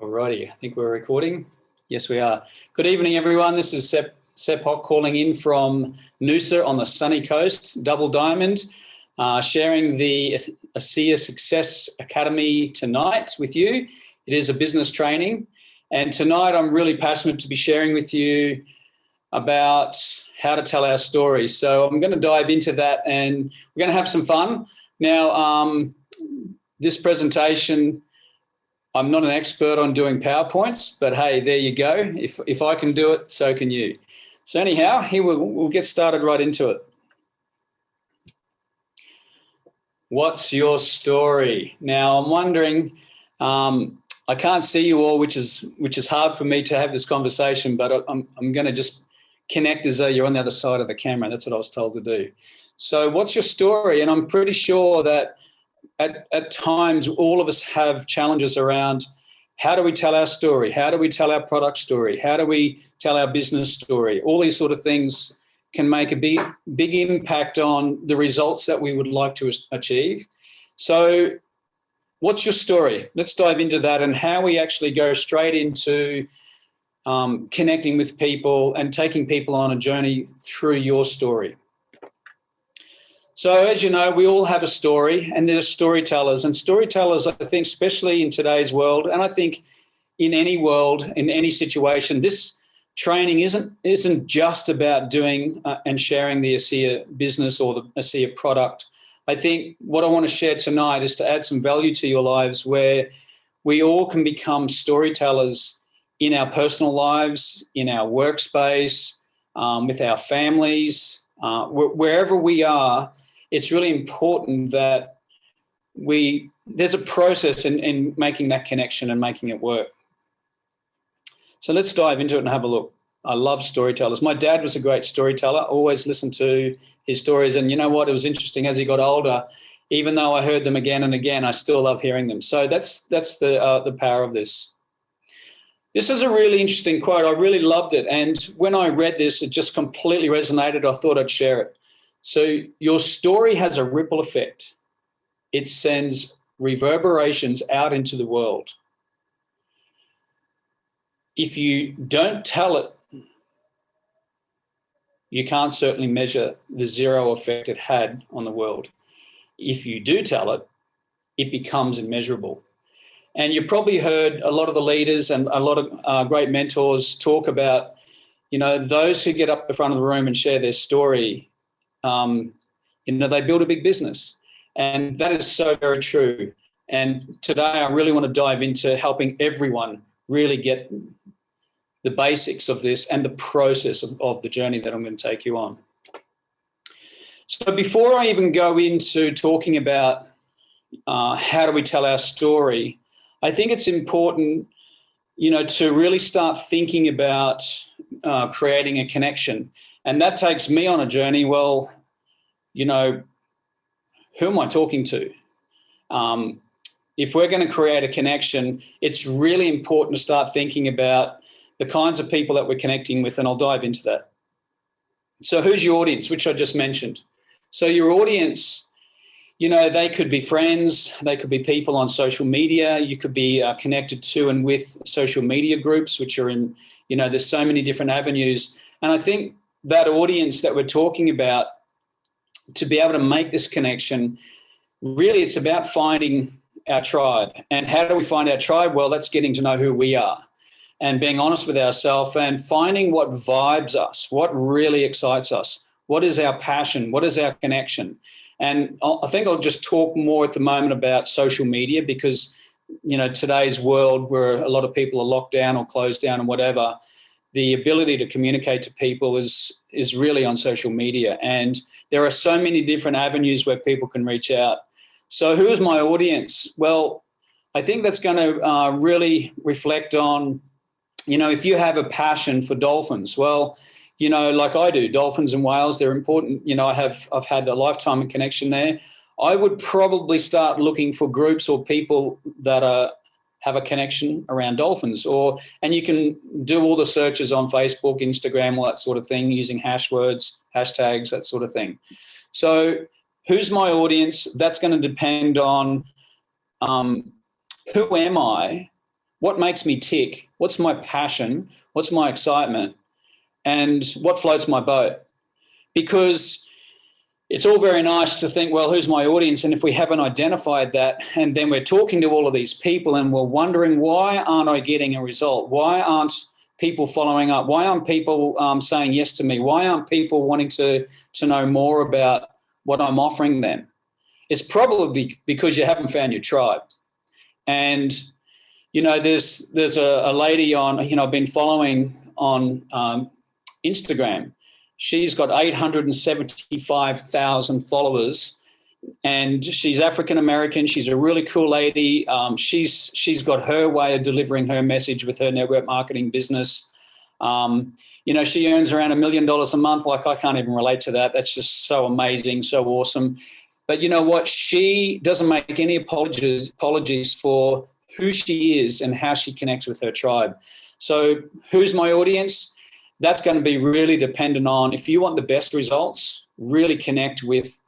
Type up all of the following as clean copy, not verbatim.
Alrighty, I think we're recording. Yes, we are. Good evening, everyone. This is Sepp Hock calling in from Noosa on the sunny coast, Double Diamond, sharing the ASEA Success Academy tonight with you. It is a business training, and tonight I'm really passionate to be sharing with you about how to tell our story. So I'm going to dive into that, and we're going to have some fun. Now, this presentation, I'm not an expert on doing PowerPoints, but hey, there you go. If I can do it, so can you. So anyhow, here we'll get started right into it. What's your story? Now, I'm wondering, I can't see you all, which is hard for me to have this conversation, but I'm going to just connect as though you're on the other side of the camera. That's what I was told to do. So what's your story? And I'm pretty sure that at times, all of us have challenges around how do we tell our story? How do we tell our product story? How do we tell our business story? All these sort of things can make a big impact on the results that we would like to achieve. So what's your story? Let's dive into that and how we actually go straight into connecting with people and taking people on a journey through your story. So as you know, we all have a story, and there's storytellers. And storytellers, I think, especially in today's world, and I think in any world, in any situation, this training isn't just about doing and sharing the ASEA business or the ASEA product. I think what I want to share tonight is to add some value to your lives where we all can become storytellers in our personal lives, in our workspace, with our families, wherever we are. It's really important that there's a process in making that connection and making it work. So let's dive into it and have a look. I love storytellers. My dad was a great storyteller. I always listened to his stories. And you know what? It was interesting as he got older, even though I heard them again and again, I still love hearing them. So that's the power of this. This is a really interesting quote. I really loved it. And when I read this, it just completely resonated. I thought I'd share it. So your story has a ripple effect. It sends reverberations out into the world. If you don't tell it, you can't certainly measure the zero effect it had on the world. If you do tell it, it becomes immeasurable. And you probably heard a lot of the leaders and a lot of great mentors talk about, those who get up the front of the room and share their story, they build a big business. And that is so very true. And today I really want to dive into helping everyone really get the basics of this and the process of the journey that I'm going to take you on. So before I even go into talking about how do we tell our story, I think it's important, to really start thinking about creating a connection. And that takes me on a journey. Well, who am I talking to? If we're going to create a connection, it's really important to start thinking about the kinds of people that we're connecting with, and I'll dive into that. So who's your audience, which I just mentioned? So your audience, they could be friends, they could be people on social media, you could be connected to and with social media groups, which are in, there's so many different avenues. And I think that audience that we're talking about, to be able to make this connection, really it's about finding our tribe. And how do we find our tribe? Well, that's getting to know who we are and being honest with ourselves and finding what vibes us, what really excites us, what is our passion, what is our connection. And I think I'll just talk more at the moment about social media because, today's world where a lot of people are locked down or closed down and whatever, the ability to communicate to people is really on social media. And there are so many different avenues where people can reach out. So who is my audience? Well, I think that's going to really reflect on, if you have a passion for dolphins, well, like I do, dolphins and whales, they're important. I've had a lifetime of connection there. I would probably start looking for groups or people that have a connection around dolphins, and you can do all the searches on Facebook, Instagram, all that sort of thing, using hash words, hashtags, that sort of thing. So who's my audience? That's going to depend on who am I? what makes me tick, what's my passion, what's my excitement, and what floats my boat. Because it's all very nice to think, well, who's my audience? And if we haven't identified that, and then we're talking to all of these people and we're wondering, why aren't I getting a result? Why aren't people following up? Why aren't people saying yes to me? Why aren't people wanting to know more about what I'm offering them? It's probably because you haven't found your tribe. And, you know, there's a lady on, you know, I've been following on Instagram. She's got 875,000 followers, and she's African-American. She's a really cool lady. She's got her way of delivering her message with her network marketing business. You know, she earns around $1 million a month. Like, I can't even relate to that. That's just so amazing, so awesome. But you know what? She doesn't make any apologies for who she is and how she connects with her tribe. So who's my audience? That's going to be really dependent on, if you want the best results, really connect with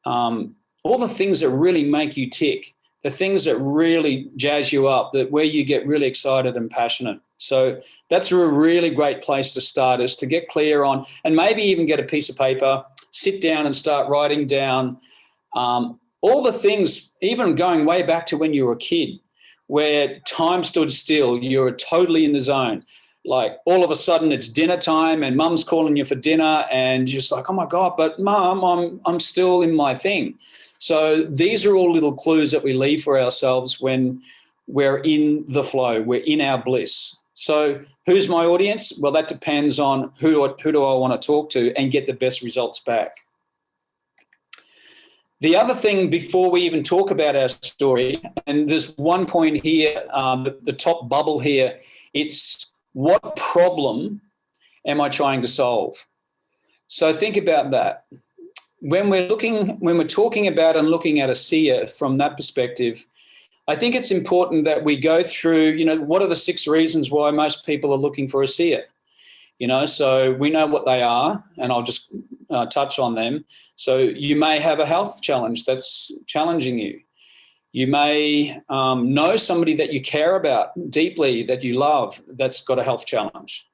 all the things that really make you tick, the things that really jazz you up, that where you get really excited and passionate. So that's a really great place to start, is to get clear on, and maybe even get a piece of paper, sit down and start writing down all the things, even going way back to when you were a kid, where time stood still, you were totally in the zone. Like, all of a sudden it's dinner time and mum's calling you for dinner, and you're just like, oh my God, but mum, I'm still in my thing. So these are all little clues that we leave for ourselves when we're in the flow, we're in our bliss. So who's my audience? Well, that depends on who do I want to talk to and get the best results back. The other thing, before we even talk about our story, and there's one point here, the top bubble here, it's, what problem am I trying to solve? So think about that. When we're talking about and looking at ASEA from that perspective, I think it's important that we go through, you know, what are the 6 reasons why most people are looking for ASEA? You know, so we know what they are, and I'll just touch on them. So you may have a health challenge that's challenging you. You may know somebody that you care about deeply, that you love, that's got a health challenge.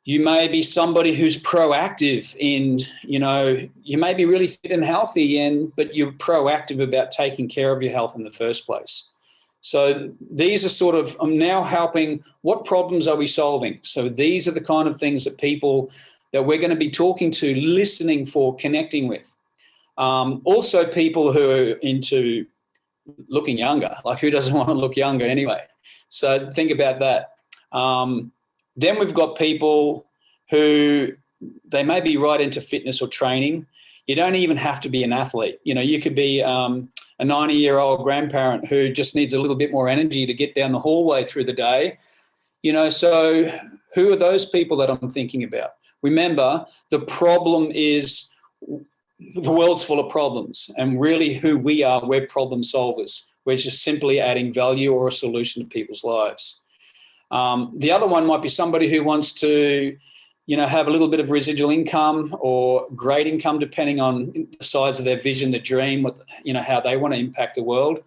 You may be somebody who's proactive in, you know, you may be really fit and healthy, but you're proactive about taking care of your health in the first place. So these are sort of, I'm now helping, what problems are we solving? So these are the kind of things that people that we're going to be talking to, listening for, connecting with. Also people who are into looking younger, like, who doesn't want to look younger anyway? So think about that. Then we've got people who, they may be right into fitness or training. You don't even have to be an athlete. You know, you could be a 90-year-old grandparent who just needs a little bit more energy to get down the hallway through the day. You know, so who are those people that I'm thinking about? Remember, the problem is, the world's full of problems, and really who we are, we're problem solvers. We're just simply adding value or a solution to people's lives. The other one might be somebody who wants to, you know, have a little bit of residual income or great income, depending on the size of their vision, the dream, what, you know, how they want to impact the world.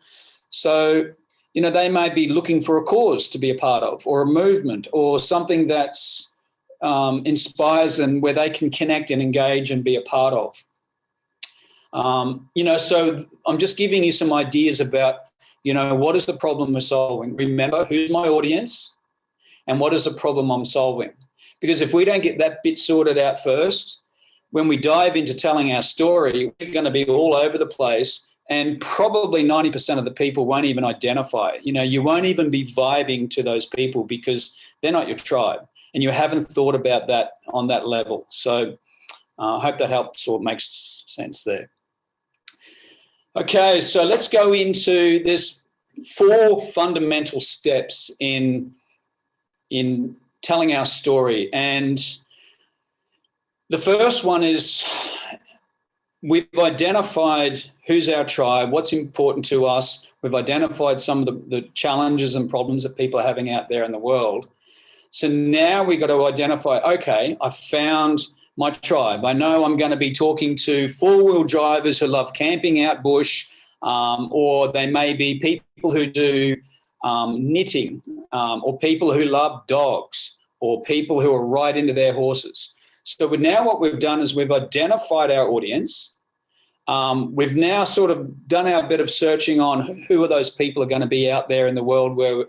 So, you know, they may be looking for a cause to be a part of, or a movement, or something that's inspires them, where they can connect and engage and be a part of. You know, so I'm just giving you some ideas about, you know, what is the problem we're solving? Remember, who's my audience and what is the problem I'm solving? Because if we don't get that bit sorted out first, when we dive into telling our story, we're going to be all over the place, and probably 90% of the people won't even identify it. You know, you won't even be vibing to those people because they're not your tribe, and you haven't thought about that on that level. So I hope that helps or makes sense there. Okay, so let's go into, there's 4 fundamental steps in telling our story. And the first one is, we've identified who's our tribe, what's important to us. We've identified some of the challenges and problems that people are having out there in the world. So now we've got to identify, okay, I found my tribe. I know I'm going to be talking to 4-wheel drivers who love camping out bush, or they may be people who do knitting, or people who love dogs, or people who are right into their horses. So now what we've done is we've identified our audience. We've now sort of done our bit of searching on who are those people are going to be out there in the world where,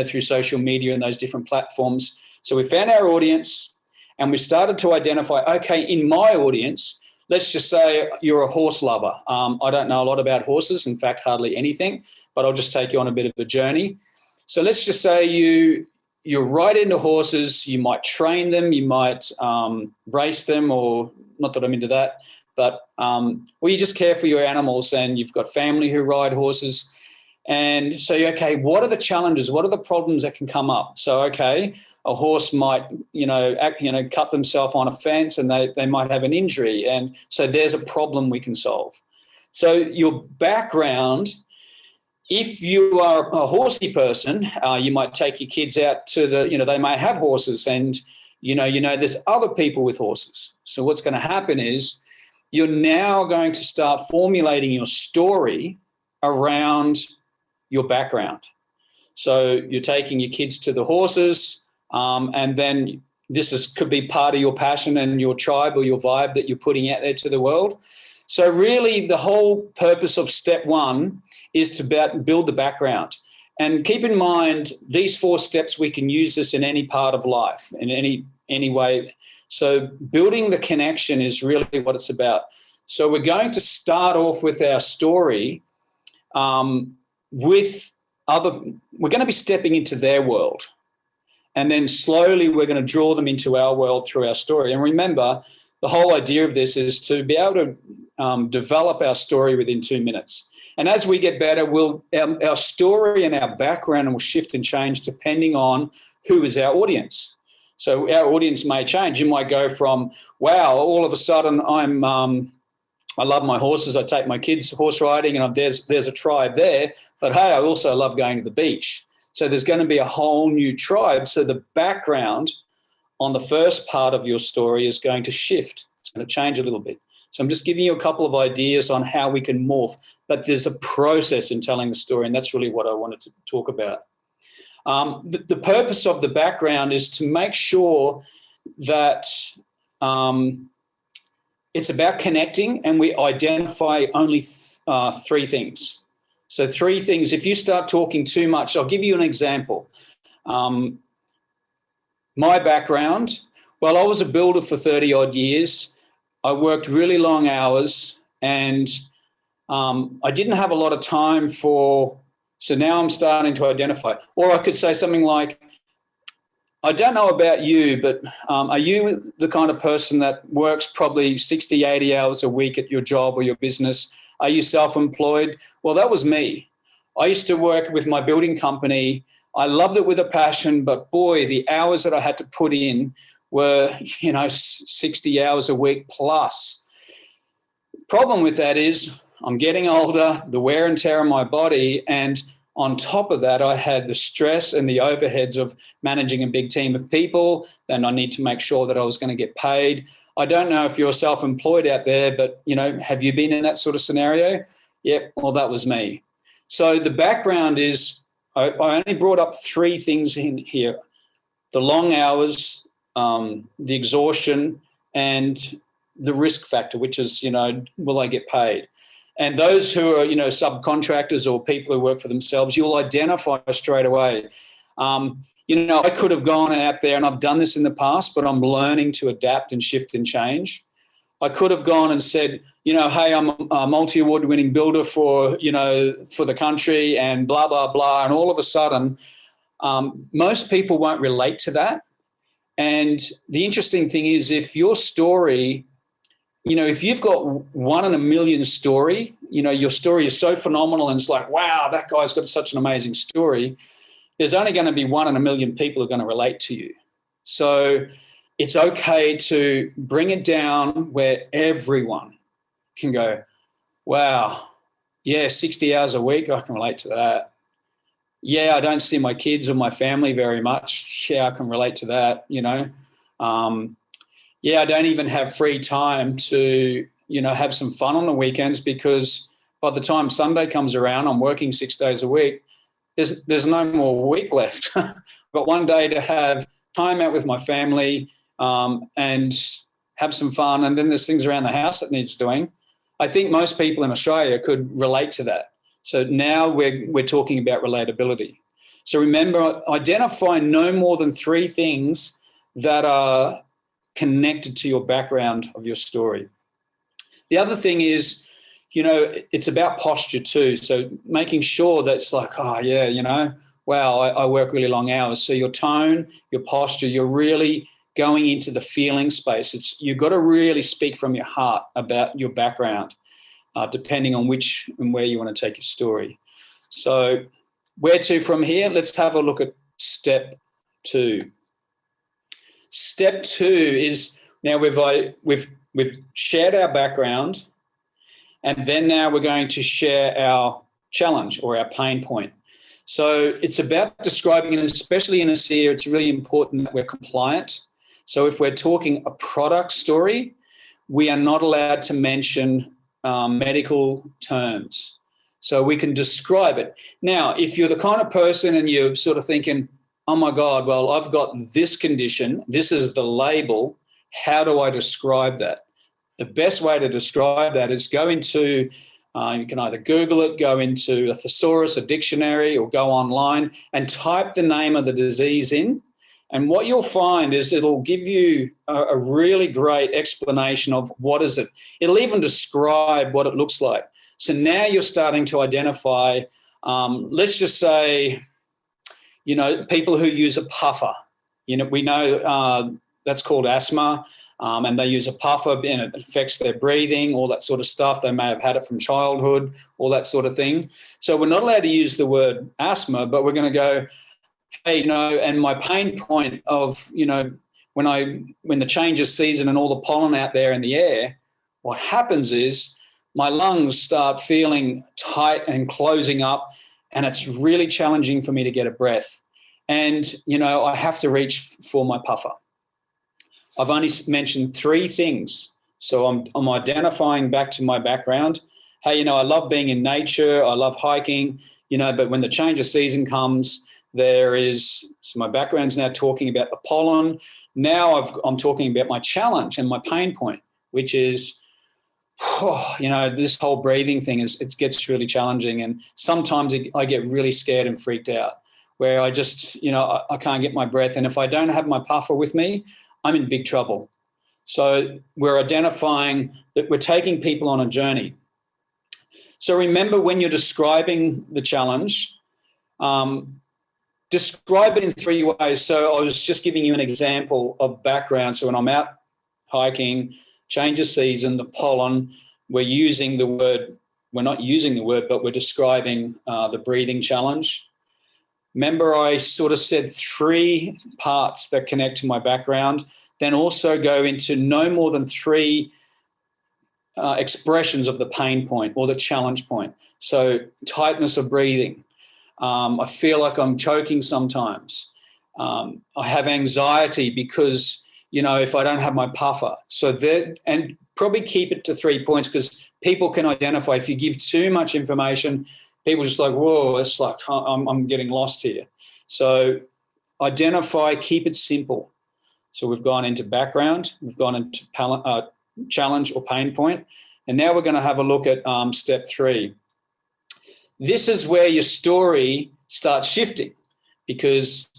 through social media and those different platforms. So we found our audience and we started to identify, okay, in my audience, let's just say you're a horse lover. I don't know a lot about horses, in fact, hardly anything, but I'll just take you on a bit of a journey. So let's just say you're right into horses. You might train them, you might race them, or not that I'm into that, but or you just care for your animals and you've got family who ride horses. And so, okay, what are the challenges? What are the problems that can come up? So, okay, a horse might, cut themselves on a fence and they might have an injury. And so there's a problem we can solve. So your background, if you are a horsey person, you might take your kids out to they may have horses and, there's other people with horses. So what's going to happen is you're now going to start formulating your story around your background. So you're taking your kids to the horses, and then could be part of your passion and your tribe or your vibe that you're putting out there to the world. So really the whole purpose of step one is to build the background. And keep in mind, these 4 steps, we can use this in any part of life, in any way. So building the connection is really what it's about. So we're going to start off with our story we're going to be stepping into their world. And then slowly we're going to draw them into our world through our story. And remember, the whole idea of this is to be able to develop our story within 2 minutes. And as we get better, our story and our background will shift and change depending on who is our audience. So our audience may change. You might go from, wow, all of a sudden I love my horses. I take my kids horse riding and there's a tribe there. But, hey, I also love going to the beach. So there's going to be a whole new tribe. So the background on the first part of your story is going to shift. It's going to change a little bit. So I'm just giving you a couple of ideas on how we can morph. But there's a process in telling the story, and that's really what I wanted to talk about. The purpose of the background is to make sure that it's about connecting, and we identify only 3 things. So 3 things. If you start talking too much, I'll give you an example. My background, well, I was a builder for 30 odd years. I worked really long hours and I didn't have a lot of time so now I'm starting to identify. Or I could say something like, I don't know about you, but are you the kind of person that works probably 60, 80 hours a week at your job or your business? Are you self-employed? Well, that was me. I used to work with my building company. I loved it with a passion, but boy, the hours that I had to put in were, 60 hours a week plus. Problem with that is I'm getting older, the wear and tear on my body, and on top of that, I had the stress and the overheads of managing a big team of people. Then I need to make sure that I was going to get paid. I don't know if you're self-employed out there, but, have you been in that sort of scenario? Yep, well, that was me. So the background is I only brought up 3 things in here: the long hours, the exhaustion, and the risk factor, which is, will I get paid? And those who are, subcontractors or people who work for themselves, you'll identify straight away. I could have gone out there, and I've done this in the past, but I'm learning to adapt and shift and change. I could have gone and said, hey, I'm a multi-award winning builder for the country and blah, blah, blah. And all of a sudden, most people won't relate to that. And the interesting thing is, if your story, if you've got 1 in a million story, your story is so phenomenal and it's like, wow, that guy's got such an amazing story. There's only going to be 1 in a million people who are going to relate to you. So it's okay to bring it down where everyone can go, wow, yeah, 60 hours a week, I can relate to that. Yeah, I don't see my kids or my family very much. Yeah, I can relate to that, Yeah, I don't even have free time to, have some fun on the weekends, because by the time Sunday comes around, I'm working 6 days a week. there's no more week left. I've got one day to have time out with my family and have some fun, and then there's things around the house that needs doing. I think most people in Australia could relate to that. So now we're talking about relatability. So remember, identify no more than 3 things that are connected to your background of your story. The other thing is, it's about posture too. So making sure that it's like, oh yeah, wow, I work really long hours. So your tone, your posture, you're really going into the feeling space. You've got to really speak from your heart about your background, depending on which and where you want to take your story. So where to from here? Let's have a look at step 2. Step 2 is now we've shared our background, and then now we're going to share our challenge or our pain point. So it's about describing, and especially in ASEA, it's really important that we're compliant. So if we're talking a product story, we are not allowed to mention medical terms. So we can describe it. Now, if you're the kind of person and you're sort of thinking, oh my God, well, I've got this condition, this is the label, how do I describe that? The best way to describe that is go into, you can either Google it, go into a thesaurus, a dictionary, or go online and type the name of the disease in. And what you'll find is it'll give you a really great explanation of what is it. It'll even describe what it looks like. So now you're starting to identify, let's just say, people who use a puffer. We know that's called asthma, and they use a puffer and it affects their breathing, all that sort of stuff. They may have had it from childhood, all that sort of thing. So we're not allowed to use the word asthma, but we're going to go, hey, and my pain point of, when the change of season and all the pollen out there in the air, what happens is my lungs start feeling tight and closing up, and it's really challenging for me to get a breath. And, I have to reach for my puffer. I've only mentioned 3 things. So I'm identifying back to my background. Hey, I love being in nature. I love hiking, but when the change of season comes, so my background's now talking about the pollen. Now I'm talking about my challenge and my pain point, which is, this whole breathing thing it gets really challenging. And sometimes I get really scared and freaked out where I just, I can't get my breath. And if I don't have my puffer with me, I'm in big trouble. So we're identifying that we're taking people on a journey. So remember, when you're describing the challenge, describe it in 3 ways. So I was just giving you an example of background. So when I'm out hiking, change of season, the pollen, we're not using the word, but we're describing the breathing challenge. Remember, I sort of said 3 parts that connect to my background, then also go into no more than 3 expressions of the pain point or the challenge point. So tightness of breathing. I feel like I'm choking sometimes. I have anxiety because, if I don't have my puffer. So and probably keep it to 3 points, because people can identify. If you give too much information, people just like, whoa, it's like I'm getting lost here. So identify, keep it simple. So we've gone into background, we've gone into challenge or pain point, and now we're going to have a look at step 3. This is where your story starts shifting, because,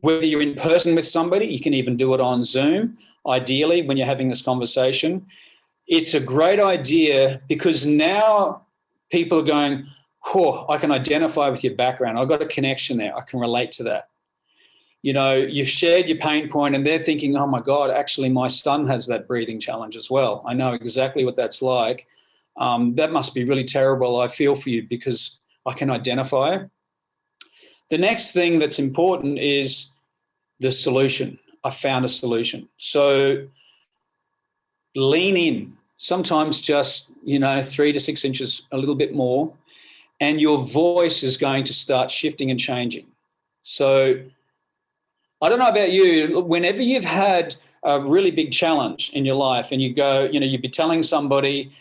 whether you're in person with somebody, you can even do it on Zoom, ideally, when you're having this conversation. It's a great idea because now people are going, I can identify with your background. I've got a connection there. I can relate to that. You've shared your pain point and they're thinking, oh my God, actually my son has that breathing challenge as well. I know exactly what that's like. That must be really terrible. I feel for you because I can identify. The next thing that's important is the solution. I found a solution. So lean in, sometimes just, 3 to 6 inches, a little bit more, and your voice is going to start shifting and changing. So I don't know about you, whenever you've had a really big challenge in your life and you go, you'd be telling somebody,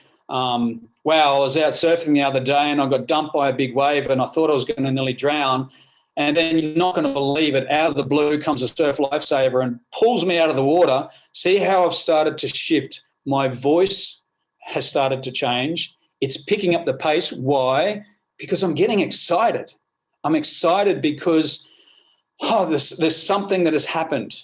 wow, I was out surfing the other day and I got dumped by a big wave and I thought I was going to nearly drown. And then you're not going to believe it. Out of the blue comes a surf lifesaver and pulls me out of the water. See how I've started to shift. My voice has started to change. It's picking up the pace. Why? Because I'm getting excited. I'm excited because, there's something that has happened.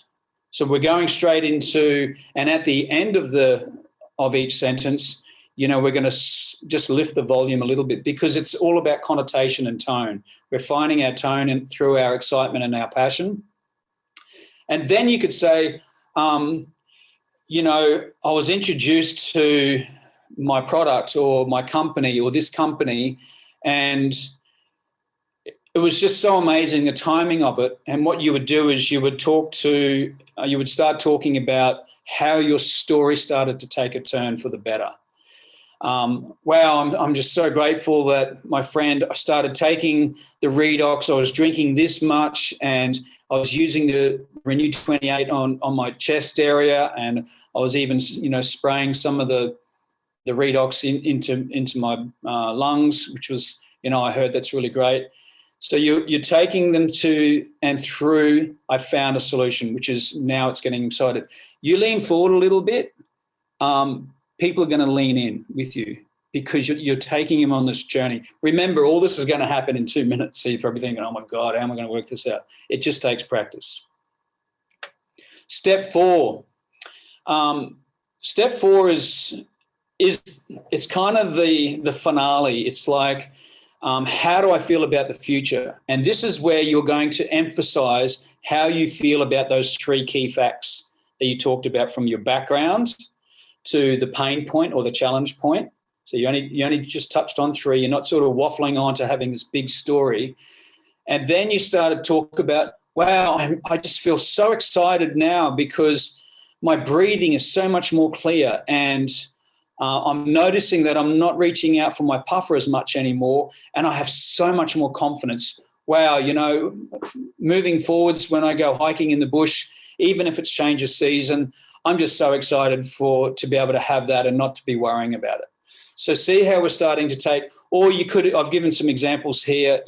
So we're going straight into, and at the end of each sentence, we're going to just lift the volume a little bit, because it's all about connotation and tone. We're finding our tone through our excitement and our passion. And then you could say, I was introduced to my product or my company or this company, and it was just so amazing, the timing of it. And what you would do is you would start talking about how your story started to take a turn for the better. I'm just so grateful that my friend started taking the redox. I was drinking this much, and I was using the Renew 28 on my chest area, and I was even, spraying some of the redox into my lungs, which was, I heard that's really great. So you're taking them to and through. I found a solution, which is now it's getting excited. You lean forward a little bit. People are going to lean in with you, because you're taking them on this journey. Remember, all this is going to happen in 2 minutes. So you're probably thinking, oh my God, how am I going to work this out? It just takes practice. Step 4. Step 4 is it's kind of the finale. It's like, how do I feel about the future? And this is where you're going to emphasize how you feel about those 3 key facts that you talked about, from your background to the pain point or the challenge point. So you only just touched on 3. You're not sort of waffling on to having this big story. And then you started to talk about, wow, I just feel so excited now because my breathing is so much more clear, and I'm noticing that I'm not reaching out for my puffer as much anymore, and I have so much more confidence. Wow, moving forwards when I go hiking in the bush, even if it's change of season, I'm just so excited to be able to have that and not to be worrying about it. So see how we're starting to take, or I've given some examples here,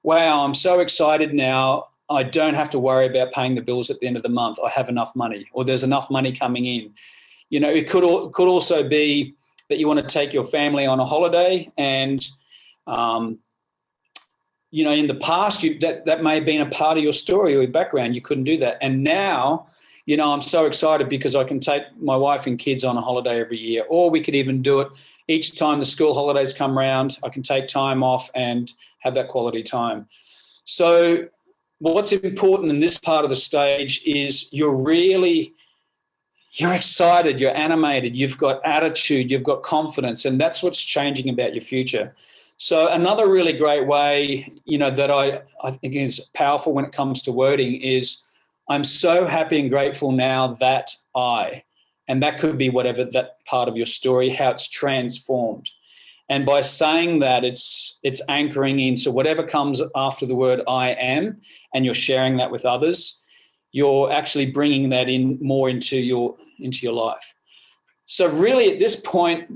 wow, I'm so excited now. I don't have to worry about paying the bills at the end of the month. I have enough money, or there's enough money coming in. It could also be that you want to take your family on a holiday, and, in the past, that may have been a part of your story or your background. You couldn't do that. And now, I'm so excited because I can take my wife and kids on a holiday every year, or we could even do it each time the school holidays come around. I can take time off and have that quality time. So what's important in this part of the stage is you're excited, you're animated, you've got attitude, you've got confidence, and that's what's changing about your future. So another really great way, that I think is powerful when it comes to wording is, I'm so happy and grateful now that and that could be whatever that part of your story, how it's transformed. And by saying that, it's anchoring in. So whatever comes after the word I am, and you're sharing that with others, you're actually bringing that in more into your life. So really at this point,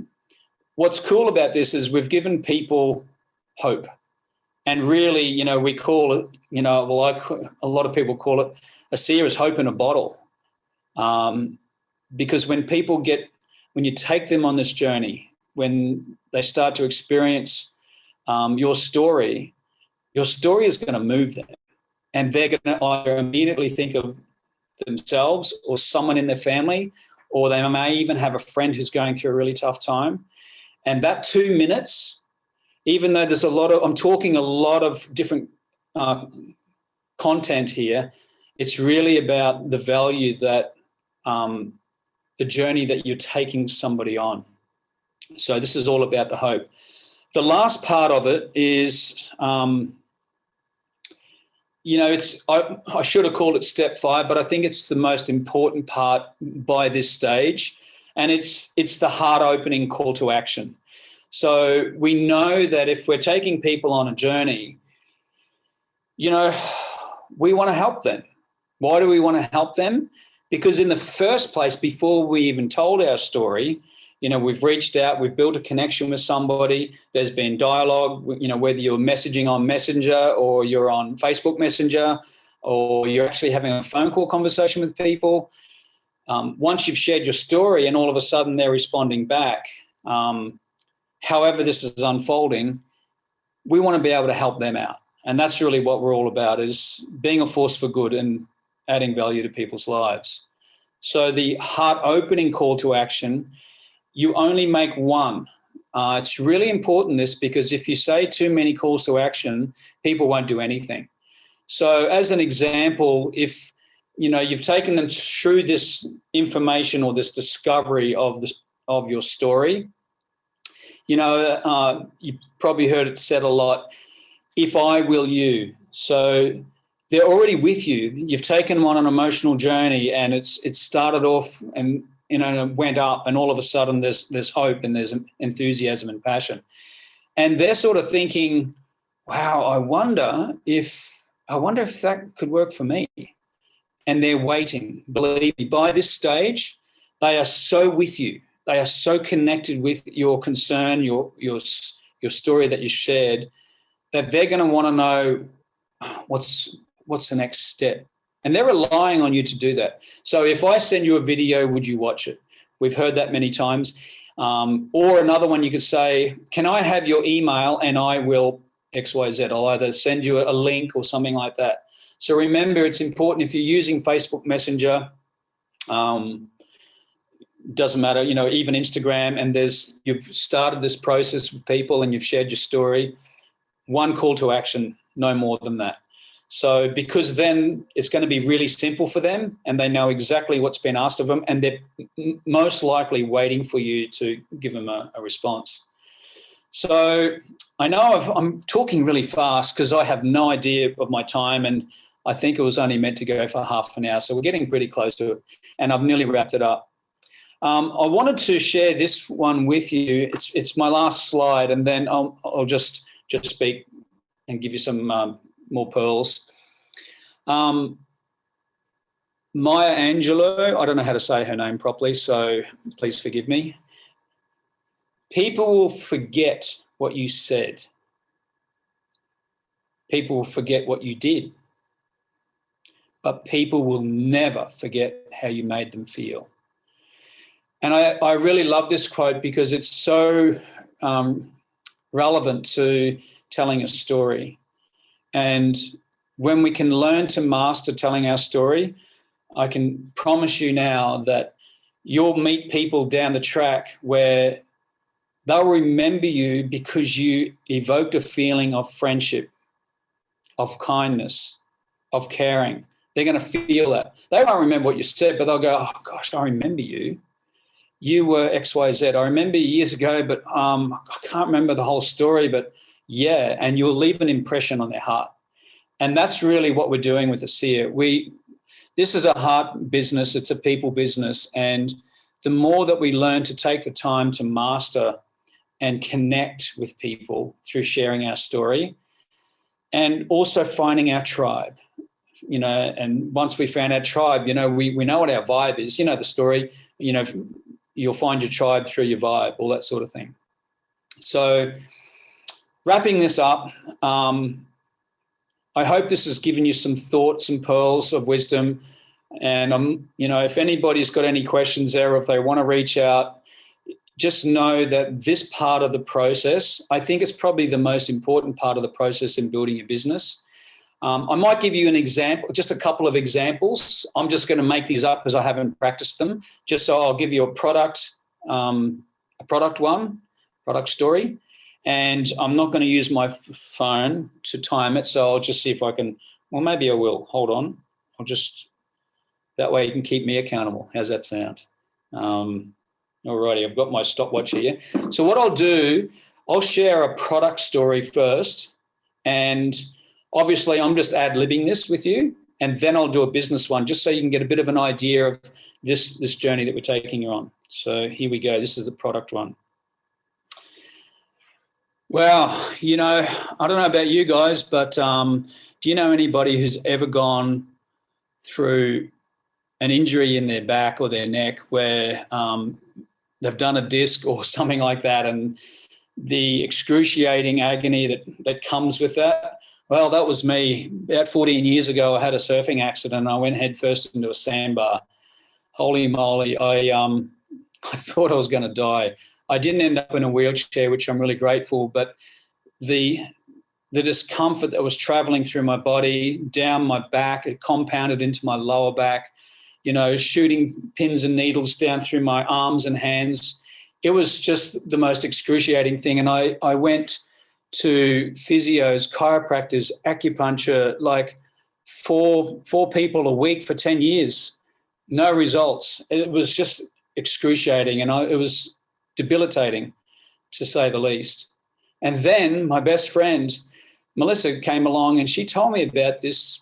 what's cool about this is we've given people hope. And really, we call it, a lot of people call it ASEA is hope in a bottle. Because when you take them on this journey, when they start to experience your story is going to move them. And they're going to either immediately think of themselves or someone in their family, or they may even have a friend who's going through a really tough time. And that 2 minutes, even though there's I'm talking a lot of different content here, it's really about the value that the journey that you're taking somebody on. So this is all about the hope. The last part of it is, I should have called it step 5, but I think it's the most important part by this stage, and it's the heart-opening call to action. So we know that if we're taking people on a journey, we want to help them. Why do we want to help them? Because in the first place, before we even told our story, we've reached out, we've built a connection with somebody, there's been dialogue, whether you're messaging on Messenger or you're on Facebook Messenger or you're actually having a phone call conversation with people. Once you've shared your story and all of a sudden they're responding back, however this is unfolding, we want to be able to help them out. And that's really what we're all about, is being a force for good and adding value to people's lives. So the heart-opening call to action, you only make one. It's really important, this, because if you say too many calls to action, people won't do anything. So as an example, if you've taken them through this information or this discovery of your story, you probably heard it said a lot, if I will you. So they're already with you. You've taken them on an emotional journey, and it started off and it went up, and all of a sudden there's hope and there's enthusiasm and passion. And they're sort of thinking, wow, I wonder if that could work for me. And they're waiting. Believe me, by this stage, they are so with you. They are so connected with your concern, your story that you shared, that they're going to want to know what's the next step. And they're relying on you to do that. So if I send you a video, would you watch it? We've heard that many times. Or another one, you could say, can I have your email and I will XYZ. I'll either send you a link or something like that. So remember, it's important if you're using Facebook Messenger, doesn't matter, even Instagram, and you've started this process with people and you've shared your story, one call to action, no more than that. So because then it's going to be really simple for them and they know exactly what's been asked of them, and they're most likely waiting for you to give them a response. So I know I'm talking really fast because I have no idea of my time, and I think it was only meant to go for half an hour. So we're getting pretty close to it, and I've nearly wrapped it up. I wanted to share this one with you. It's my last slide, and then I'll just speak and give you some more pearls. Maya Angelou, I don't know how to say her name properly, so please forgive me. People will forget what you said. People will forget what you did. But people will never forget how you made them feel. And I really love this quote because it's so relevant to telling a story. And when we can learn to master telling our story, I can promise you now that you'll meet people down the track where they'll remember you because you evoked a feeling of friendship, of kindness, of caring. They're going to feel that. They won't remember what you said, but they'll go, oh, gosh, I remember you. You were XYZ. I remember years ago, but I can't remember the whole story, but yeah, and you'll leave an impression on their heart. And that's really what we're doing with ASEA. This is a heart business. It's a people business. And the more that we learn to take the time to master and connect with people through sharing our story and also finding our tribe, and once we found our tribe, we know what our vibe is. You know the story, you'll find your tribe through your vibe, all that sort of thing. So wrapping this up, I hope this has given you some thoughts and pearls of wisdom. And, if anybody's got any questions there, or if they want to reach out, just know that this part of the process, I think it's probably the most important part of the process in building a business. I might give you an example, just a couple of examples. I'm just going to make these up because I haven't practiced them. Just so I'll give you a product story. And I'm not going to use my phone to time it. So I'll just see if I can, well, maybe I will. Hold on. That way you can keep me accountable. How's that sound? Alrighty, I've got my stopwatch here. So what I'll do, I'll share a product story first. And obviously I'm just ad-libbing this with you. And then I'll do a business one just so you can get a bit of an idea of this journey that we're taking you on. So here we go. This is the product one. Well, I don't know about you guys, but do you know anybody who's ever gone through an injury in their back or their neck where they've done a disc or something like that, and the excruciating agony that comes with that. Well, that was me. About 14 years ago, I had a surfing accident. I went head first into a sandbar. Holy moly, I thought I was going to die. I didn't end up in a wheelchair, which I'm really grateful, but the discomfort that was traveling through my body, down my back, it compounded into my lower back, shooting pins and needles down through my arms and hands. It was just the most excruciating thing. And I went to physios, chiropractors, acupuncture, like four people a week for 10 years. No results. It was just excruciating, and it was debilitating, to say the least. And then my best friend, Melissa, came along and she told me about this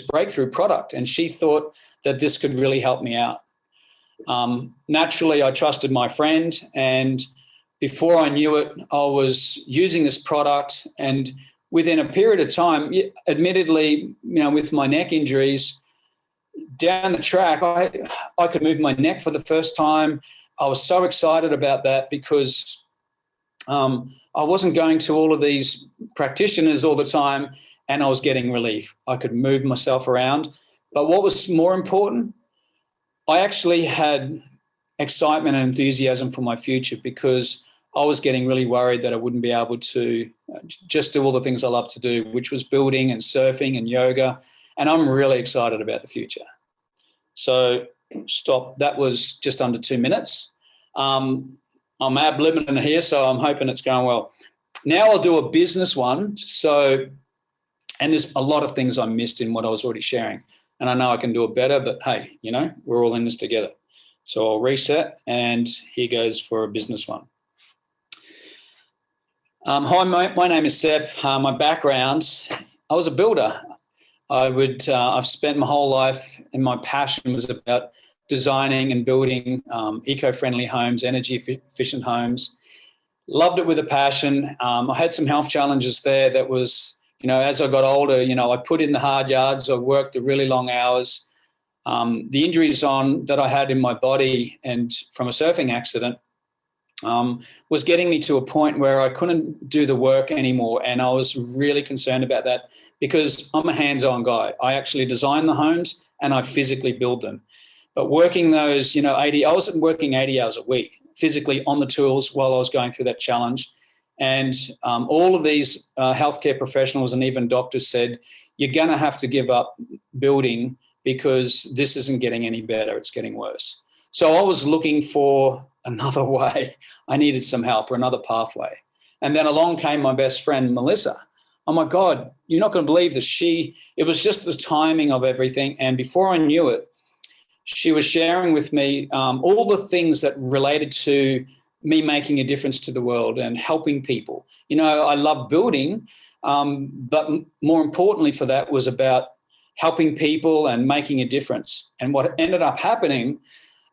breakthrough product, and she thought that this could really help me out. Naturally, I trusted my friend, and before I knew it, I was using this product, and within a period of time, admittedly, with my neck injuries, down the track, I could move my neck for the first time. I was so excited about that because I wasn't going to all of these practitioners all the time, and I was getting relief. I could move myself around. But what was more important, I actually had excitement and enthusiasm for my future, because I was getting really worried that I wouldn't be able to just do all the things I love to do, which was building and surfing and yoga. And I'm really excited about the future. So stop. That was just under 2 minutes. I'm ad-libbing here, so I'm hoping it's going well. Now I'll do a business one. So, and there's a lot of things I missed in what I was already sharing. And I know I can do it better, but hey, we're all in this together. So I'll reset, and here goes for a business one. Hi, my name is Sepp. My background, I was a builder. I've spent my whole life, and my passion was about designing and building eco-friendly homes, energy-efficient homes. Loved it with a passion. I had some health challenges there that was, as I got older, I put in the hard yards. I worked the really long hours. The injuries that I had in my body and from a surfing accident was getting me to a point where I couldn't do the work anymore. And I was really concerned about that, because I'm a hands-on guy. I actually design the homes and I physically build them. But working those, I wasn't working 80 hours a week physically on the tools while I was going through that challenge. And all of these healthcare professionals and even doctors said, you're going to have to give up building, because this isn't getting any better, it's getting worse. So I was looking for another way. I needed some help, or another pathway. And then along came my best friend, Melissa. Oh my God, you're not going to believe this. It was just the timing of everything. And before I knew it, she was sharing with me all the things that related to me making a difference to the world and helping people. I love building, but more importantly for that was about helping people and making a difference. And what ended up happening,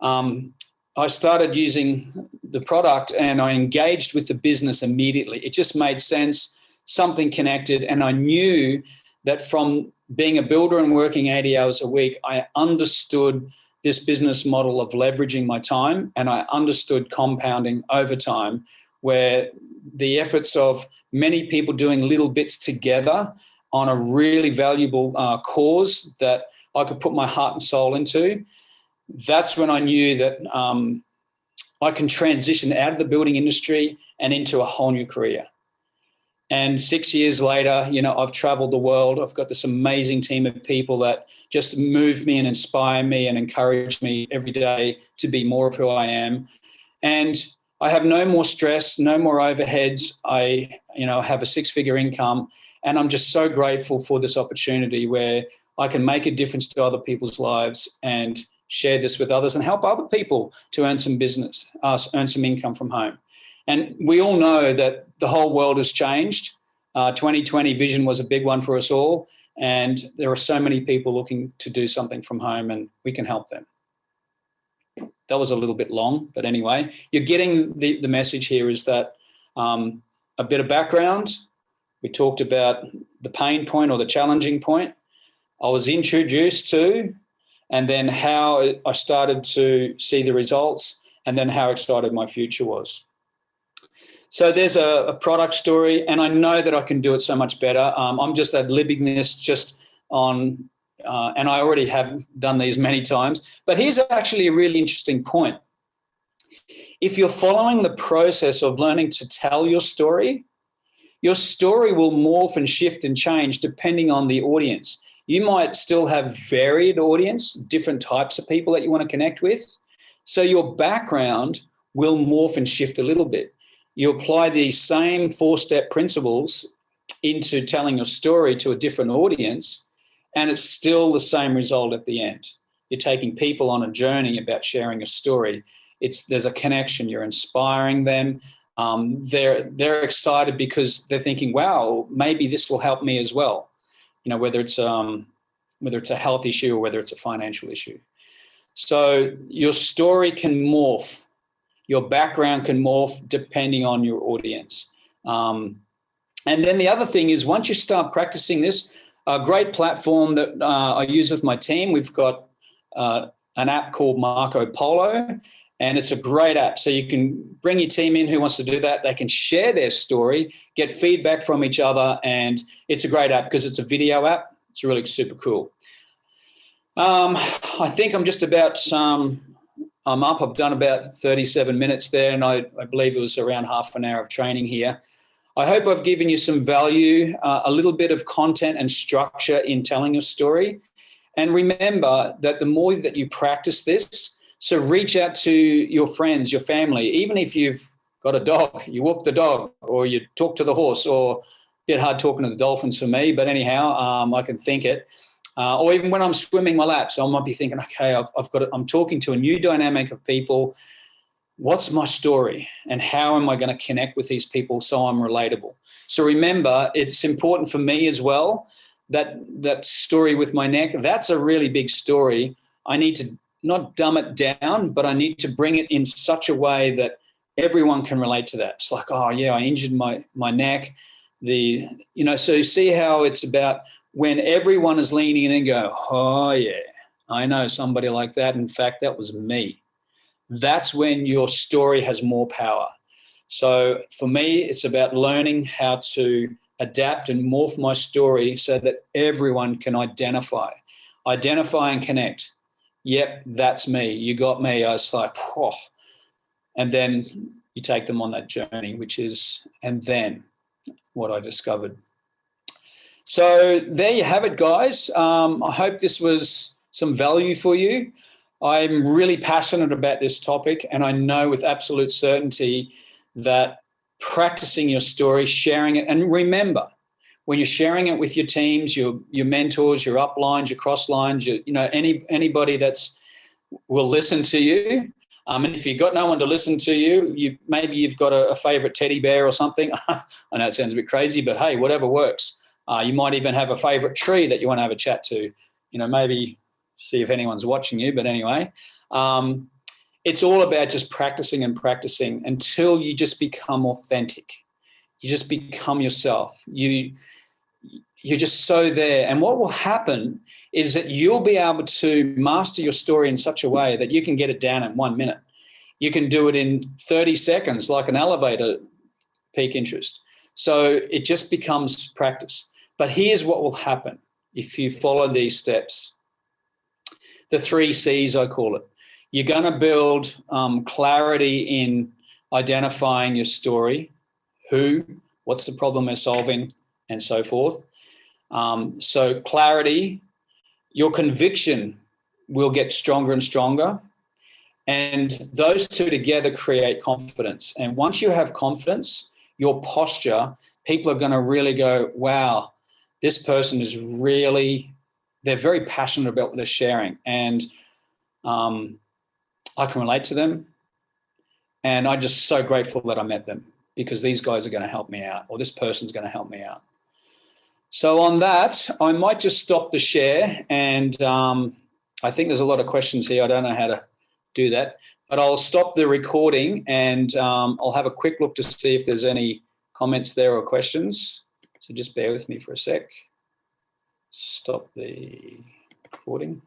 I started using the product and I engaged with the business immediately. It just made sense, something connected. And I knew that from being a builder and working 80 hours a week, I understood this business model of leveraging my time, and I understood compounding over time, where the efforts of many people doing little bits together on a really valuable cause that I could put my heart and soul into. That's when I knew that I can transition out of the building industry and into a whole new career. And 6 years later, I've traveled the world. I've got this amazing team of people that just move me and inspire me and encourage me every day to be more of who I am. And I have no more stress, no more overheads. I have a 6-figure income, and I'm just so grateful for this opportunity where I can make a difference to other people's lives and share this with others and help other people to earn some earn some income from home. And we all know that the whole world has changed. 2020 vision was a big one for us all. And there are so many people looking to do something from home, and we can help them. That was a little bit long, but anyway, you're getting the message here is that a bit of background. We talked about the pain point or the challenging point I was introduced to, and then how I started to see the results. and then how excited my future was. So there's a product story, and I know that I can do it so much better. I'm just ad-libbing this just on, and I already have done these many times. But here's actually a really interesting point. If you're following the process of learning to tell your story will morph and shift and change depending on the audience. You might still have varied audience, different types of people that you want to connect with. So your background will morph and shift a little bit. You apply the same 4-step principles into telling your story to a different audience, and it's still the same result at the end. You're taking people on a journey about sharing a story. There's a connection. You're inspiring them. They're excited because they're thinking, wow, maybe this will help me as well. You know, whether it's a health issue or whether it's a financial issue. So your story can morph. Your background can morph depending on your audience. And then the other thing is, once you start practicing this, a great platform that I use with my team, we've got an app called Marco Polo, and it's a great app. So you can bring your team in who wants to do that. They can share their story, get feedback from each other, and it's a great app because it's a video app. It's really super cool. I think I'm just about... I'm up. I've done about 37 minutes there, and I believe it was around half an hour of training here. I hope I've given you some value, a little bit of content and structure in telling your story. And remember that the more that you practice this, so reach out to your friends, your family, even if you've got a dog, you walk the dog or you talk to the horse, or a bit hard talking to the dolphins for me, but anyhow, I can think it. Or even when I'm swimming my laps, I might be thinking, okay, I'm talking to a new dynamic of people. What's my story and how am I going to connect with these people so I'm relatable? So remember, it's important for me as well, that story with my neck, that's a really big story. I need to not dumb it down, but I need to bring it in such a way that everyone can relate to that. It's like, oh yeah, I injured my neck. So you see how it's about when everyone is leaning in and go, oh yeah, I know somebody like that. In fact, that was me. That's when your story has more power. So for me, it's about learning how to adapt and morph my story so that everyone can identify and connect. Yep, that's me. You got me. I was like, oh. And then you take them on that journey, and then what I discovered. So there you have it, guys. I hope this was some value for you. I'm really passionate about this topic, and I know with absolute certainty that practicing your story, sharing it, and remember, when you're sharing it with your teams, your mentors, your uplines, your crosslines, anybody will listen to you. And if you've got no one to listen to you, maybe you've got a favorite teddy bear or something. I know it sounds a bit crazy, but hey, whatever works. You might even have a favorite tree that you want to have a chat to, maybe see if anyone's watching you. But anyway, it's all about just practicing and practicing until you just become authentic. You just become yourself. You're just so there. And what will happen is that you'll be able to master your story in such a way that you can get it down in 1 minute. You can do it in 30 seconds, like an elevator peak interest. So it just becomes practice. But here's what will happen if you follow these steps. The 3 C's, I call it. You're going to build clarity in identifying your story, who, what's the problem we're solving, and so forth. So clarity, your conviction will get stronger and stronger. And those two together create confidence. And once you have confidence, your posture, people are going to really go, wow, this person is really, they're very passionate about what they're sharing. And I can relate to them. And I'm just so grateful that I met them, because these guys are going to help me out, or this person's going to help me out. So on that, I might just stop the share. And I think there's a lot of questions here. I don't know how to do that, but I'll stop the recording and I'll have a quick look to see if there's any comments there or questions. So just bear with me for a sec. Stop the recording.